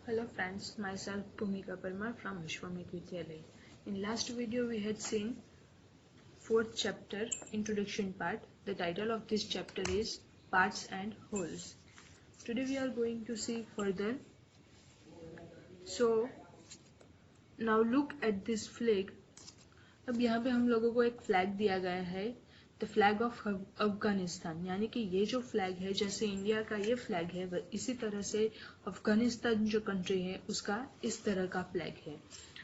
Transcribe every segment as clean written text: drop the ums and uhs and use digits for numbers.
Hello friends, myself Bhumika Parmar from Vishwamit Vidyalaya. In last video we had seen fourth chapter introduction part. The title of this chapter is Parts and Wholes. Today we are going to see further. So now look at this flag. अब यहाँ पे हम लोगों को एक flag दिया गया है, द फ्लैग ऑफ अफगानिस्तान, यानी कि ये जो फ्लैग है जैसे इंडिया का ये फ्लैग है इसी तरह से अफगानिस्तान जो कंट्री है उसका इस तरह का फ्लैग है।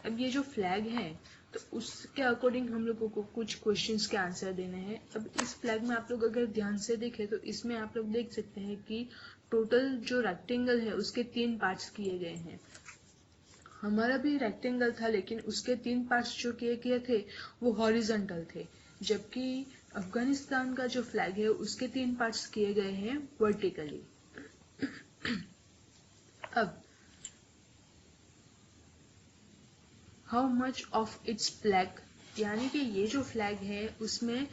अब ये जो फ्लैग है तो उसके अकॉर्डिंग हम लोगों को कुछ क्वेश्चंस के आंसर देने हैं। अब इस फ्लैग में आप लोग अगर ध्यान से देखें तो इसमें आप लोग देख सकते हैं कि टोटल जो रेक्टेंगल है उसके 3 पार्ट्स किए गए हैं। हमारा भी रेक्टेंगल था लेकिन उसके 3 पार्ट्स जो किए थे वो हॉरिजॉन्टल थे, जबकि अफगानिस्तान का जो फ्लैग है उसके 3 पार्ट्स किए गए हैं वर्टिकली। अब how much of its flag, यानी कि ये जो फ्लैग है उसमें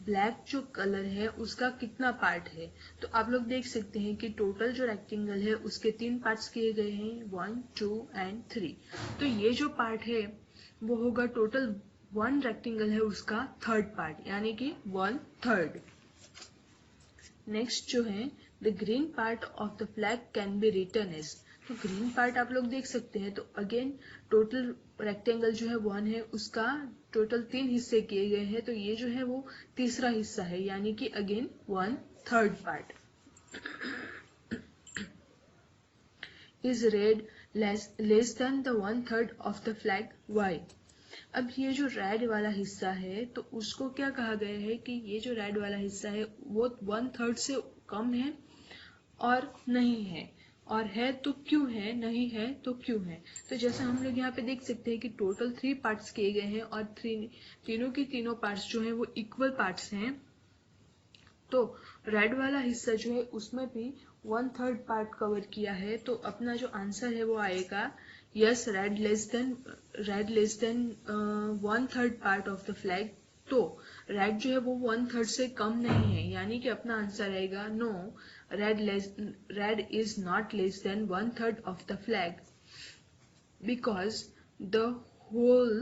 ब्लैक जो कलर है उसका कितना पार्ट है। तो आप लोग देख सकते हैं कि टोटल जो रेक्टेंगल है उसके 3 पार्ट्स किए गए हैं, 1, 2 एंड 3। तो ये जो पार्ट है वो होगा टोटल 1 रेक्टेंगल है उसका थर्ड पार्ट, यानी कि 1/3। नेक्स्ट जो है the green part of the flag can be written as, तो ग्रीन पार्ट आप लोग देख सकते हैं। तो अगेन टोटल रेक्टेंगल जो है 1 है उसका टोटल 3 हिस्से किए गए हैं, तो ये जो है वो तीसरा हिस्सा है, यानी कि again 1/3 part. Is red less than the 1/3 of the flag, why. अब ये जो रेड वाला हिस्सा है तो उसको क्या कहा गया है कि ये जो रेड वाला हिस्सा है वो 1/3 से कम है और नहीं है, और है तो क्यों है, नहीं है तो क्यों है। तो जैसा हम लोग यहाँ पे देख सकते हैं कि टोटल 3 पार्ट्स किए गए हैं और तीनों के तीनों पार्ट्स जो हैं वो इक्वल पार्ट्स हैं। तो रेड वाला हिस्सा जो है उसमें भी 1/3 पार्ट कवर किया है, तो अपना जो आंसर है वो आएगा yes, red less than 1/3 part of the flag. तो रेड जो है वो 1/3 से कम नहीं है, यानी कि अपना आंसर आएगा no, red is not less than 1/3 of the flag, because the whole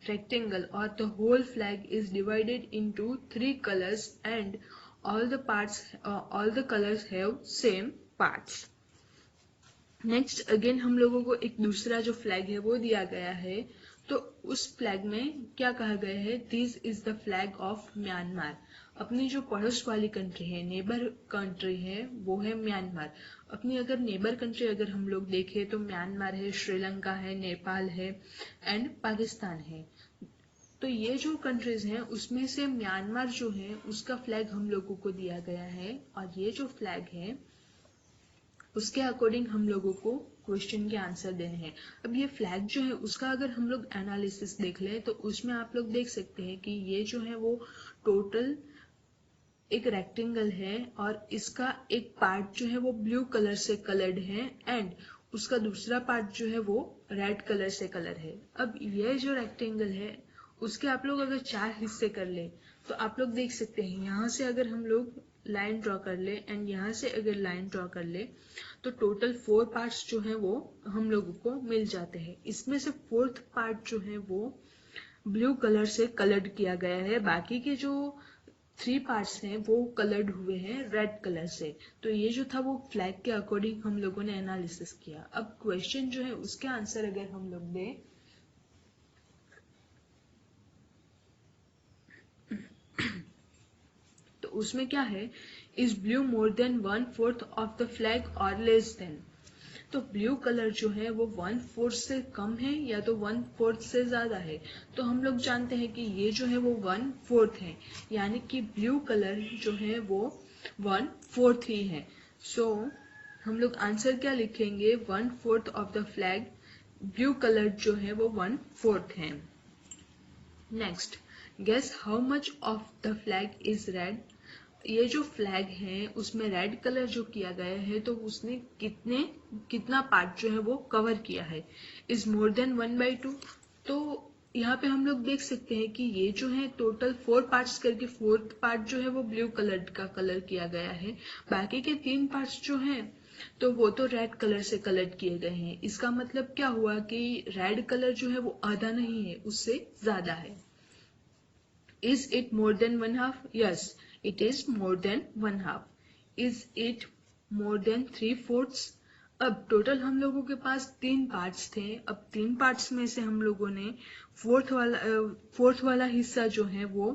rectangle or the whole flag is divided into 3 colors and all the colors have same parts. Next again हम लोगों को एक दूसरा जो flag है वो दिया गया है, तो उस फ्लैग में क्या कहा गया है, this is the flag of Myanmar. अपनी जो पड़ोस वाली कंट्री है, नेबर कंट्री है, वो है म्यांमार। अपनी अगर नेबर कंट्री अगर हम लोग देखें तो म्यांमार है, श्रीलंका है, नेपाल है एंड पाकिस्तान है। तो ये जो कंट्रीज हैं उसमें से म्यांमार जो है उसका फ्लैग हम लोगों को दिया गया है, और ये जो फ्लैग है उसके अकॉर्डिंग हम लोगों को क्वेश्चन के आंसर देने हैं। अब ये फ्लैग जो है उसका अगर हम लोग एनालिसिस देख लें तो उसमें आप लोग देख सकते हैं कि ये जो है वो टोटल एक रेक्टेंगल है और इसका एक पार्ट जो है वो ब्लू कलर से कलर्ड है एंड उसका दूसरा पार्ट जो है वो रेड कलर से कलर है। अब ये जो रेक्टेंगल है उसके आप लोग अगर 4 हिस्से कर ले तो आप लोग देख सकते हैं, यहाँ से अगर हम लोग लाइन ड्रॉ कर ले एंड यहाँ से अगर लाइन ड्रॉ कर ले तो टोटल 4 पार्ट्स जो है वो हम लोगों को मिल जाते हैं। इसमें से 4th पार्ट जो है वो ब्लू कलर से कलर्ड किया गया है, बाकी के जो 3 पार्ट्स हैं वो कलर्ड हुए हैं रेड कलर से। तो ये जो था वो फ्लैग के अकॉर्डिंग हम लोगों ने एनालिसिस किया। अब क्वेश्चन जो है उसके आंसर अगर हम लोग दें तो उसमें क्या है, is blue more than 1/4 of the flag और लेस देन। तो ब्लू कलर जो है वो 1/4 से कम है या तो 1/4 से ज्यादा है। तो हम लोग जानते हैं कि ये जो है वो 1/4 है, यानी कि ब्लू कलर जो है वो 1/4 ही है। सो हम लोग आंसर क्या लिखेंगे, 1/4 of the flag, blue colour जो है वो 1/4 है। Next, guess how much of the flag is red. ये जो फ्लैग है उसमें रेड कलर जो किया गया है तो उसने कितना पार्ट जो है वो कवर किया है, इज मोर देन 1/2। तो यहाँ पे हम लोग देख सकते हैं कि ये जो है टोटल 4 पार्ट्स करके 4th पार्ट जो है वो ब्लू कलर का कलर किया गया है, बाकी के 3 पार्ट्स जो हैं तो वो तो रेड कलर से कलर किए गए हैं। इसका मतलब क्या हुआ कि रेड कलर जो है वो आधा नहीं है, उससे ज्यादा है। Is it more than one half? Yes, it is more than one half. Is it more than 3/4? अब टोटल हम लोगों के पास 3 पार्ट्स थे। अब 3 पार्ट्स में से हम लोगों ने फोर्थ वाला हिस्सा जो है वो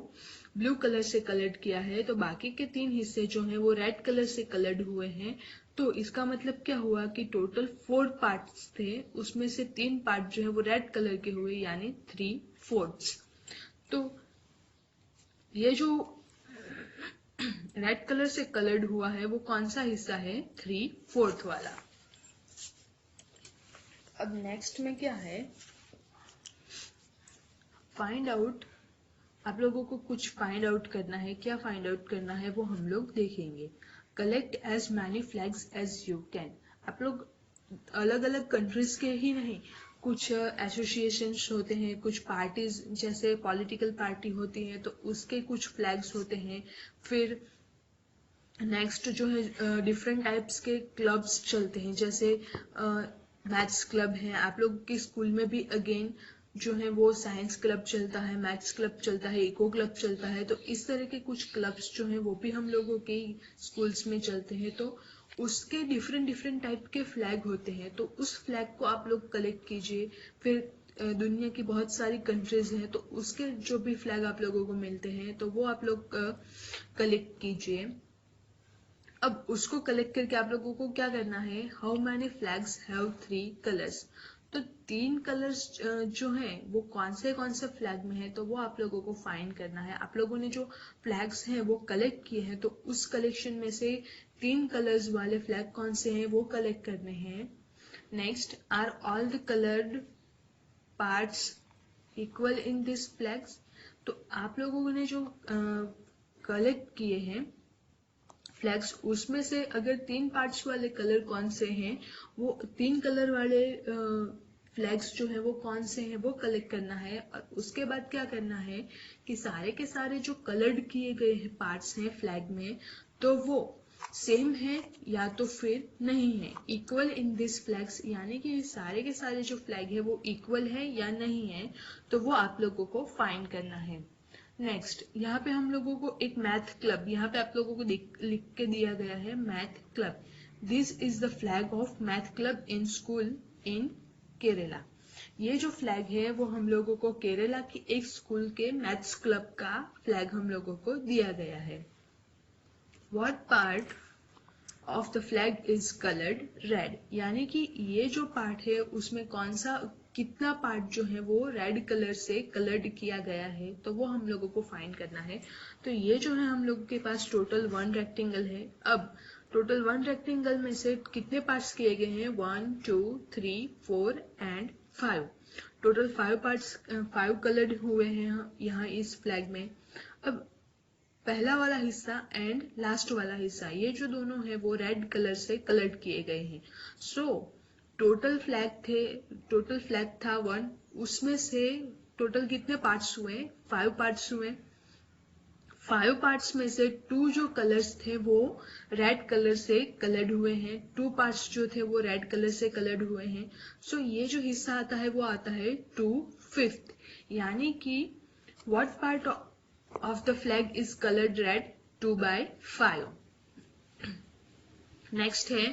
ब्लू कलर से कलर्ड किया है, तो बाकी के 3 हिस्से जो हैं वो रेड कलर से कलर्ड हुए हैं। तो इसका मतलब क्या हुआ कि टोटल 4 पार्ट्स थे, उसमें से 3 पार्ट जो है वो रेड कलर के हुए, यानी 3/4। तो ये जो रेड कलर से कलर्ड हुआ है वो कौन सा हिस्सा है? 3/4 वाला। अब नेक्स्ट में क्या है, फाइंड आउट। आप लोगों को कुछ फाइंड आउट करना है। क्या फाइंड आउट करना है वो हम लोग देखेंगे। Collect as many flags as you can. आप लोग अलग अलग कंट्रीज के ही नहीं, कुछ एसोसिएशंस होते हैं, कुछ पार्टीज जैसे पॉलिटिकल पार्टी होती है तो उसके कुछ फ्लैग्स होते हैं। फिर नेक्स्ट जो है डिफरेंट टाइप्स के क्लब्स चलते हैं, जैसे मैथ्स क्लब है। आप लोग के स्कूल में भी अगेन जो है वो साइंस क्लब चलता है, मैथ्स क्लब चलता है, इको क्लब चलता है। तो इस तरह के कुछ क्लब्स जो हैं वो भी हम लोगों के स्कूल्स में चलते हैं। तो उसके डिफरेंट डिफरेंट टाइप के फ्लैग होते हैं, तो उस फ्लैग को आप लोग कलेक्ट कीजिए। फिर दुनिया की बहुत सारी कंट्रीज हैं तो उसके जो भी फ्लैग आप लोगों को मिलते हैं तो वो आप लोग कलेक्ट कीजिए। अब उसको कलेक्ट करके आप लोगों को क्या करना है, how many flags have 3 colours. तो 3 कलर्स जो हैं वो कौन से फ्लैग में है, तो वो आप लोगों को फाइंड करना है। आप लोगों ने जो फ्लैग्स हैं वो कलेक्ट किए हैं, तो उस कलेक्शन में से 3 कलर्स वाले फ्लैग कौन से हैं वो कलेक्ट करने हैं। Next, are all the coloured parts equal in this flags. तो आप लोगों ने जो कलेक्ट किए हैं फ्लैग्स, उसमें से अगर 3 पार्ट्स वाले कलर कौन से हैं, वो 3 कलर वाले फ्लैग्स जो है वो कौन से हैं वो कलेक्ट करना है। और उसके बाद क्या करना है कि सारे के सारे जो कलर्ड किए गए हैं पार्ट्स हैं फ्लैग में, तो वो सेम है या तो फिर नहीं है। इक्वल इन दिस फ्लैग्स, यानी कि सारे के सारे जो फ्लैग है वो इक्वल है या नहीं है, तो वो आप लोगों को फाइंड करना है। नेक्स्ट, यहाँ पे हम लोगों को एक मैथ क्लब, यहाँ पे आप लोगों को लिख के दिया गया है math club. This is the flag of math club in school इन केरला। ये जो फ्लैग है वो हम लोगों को केरला की एक स्कूल के मैथ्स क्लब का फ्लैग हम लोगों को दिया गया है। What part of the flag is coloured red, यानी कि ये जो पार्ट है उसमें कितना पार्ट जो है वो रेड कलर से कलर्ड किया गया है, तो वो हम लोगों को फाइंड करना है। तो ये जो है हम लोगों के पास टोटल 1 रेक्टेंगल है। अब टोटल 1 रेक्टेंगल में से कितने पार्ट्स किए गए हैं, 1 2 3 4 एंड 5। टोटल 5 पार्ट्स 5 कलर्ड हुए हैं यहाँ इस फ्लैग में। अब पहला वाला हिस्सा एंड लास्ट वाला हिस्सा, ये जो दोनों है वो रेड कलर से कलर्ड किए गए हैं। सो टोटल फ्लैग था 1, उसमें से टोटल कितने पार्ट्स हुए, 5 पार्ट्स हुए। 5 पार्ट्स में से 2 जो कलर्स थे वो रेड कलर से कलर्ड हुए हैं, 2 पार्ट्स जो थे वो रेड कलर से कलर्ड हुए हैं। सो ये जो हिस्सा आता है वो आता है 2/5, यानी कि what part of the flag is colored red, 2/5. Next है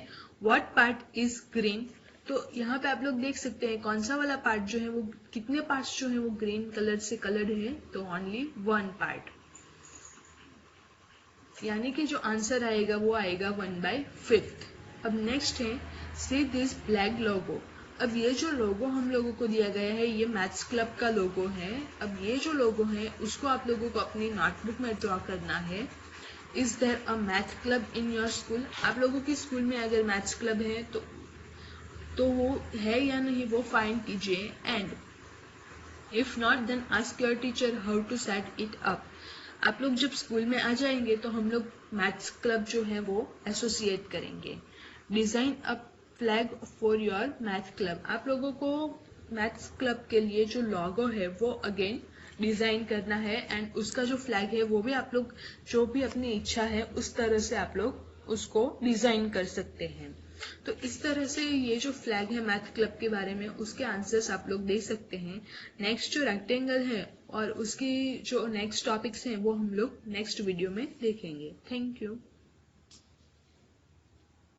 what part is green। तो यहाँ पे आप लोग देख सकते हैं कौन सा वाला पार्ट जो है वो, कितने पार्ट्स जो है वो ग्रीन कलर से कलर्ड है, तो ओनली 1 पार्ट, यानी कि जो आंसर आएगा वो आएगा 1/5। अब नेक्स्ट है सी दिस ब्लैक लोगो। अब ये जो लोगो हम लोगों को दिया गया है ये मैथ्स क्लब का लोगो है। अब ये जो लोगो है उसको आप लोगों को अपनी नोटबुक में ड्रॉ करना है। Is there a math club in your school. आप लोगों के स्कूल में अगर मैथ्स क्लब है तो वो है या नहीं वो फाइंड कीजिए। And if not then ask your teacher how to set it up. आप लोग जब स्कूल में आ जाएंगे तो हम लोग मैथ्स क्लब जो है वो एसोसिएट करेंगे। Design a flag for your math club. आप लोगों को मैथ्स क्लब के लिए जो लोगो है वो अगेन डिजाइन करना है, एंड उसका जो फ्लैग है वो भी आप लोग जो भी अपनी इच्छा है उस तरह से आप लोग उसको डिजाइन कर सकते हैं। तो इस तरह से ये जो फ्लैग है मैथ क्लब के बारे में, उसके आंसर्स आप लोग दे सकते हैं। नेक्स्ट जो रेक्टेंगल है और उसकी जो नेक्स्ट टॉपिक्स हैं वो हम लोग नेक्स्ट वीडियो में देखेंगे। Thank you.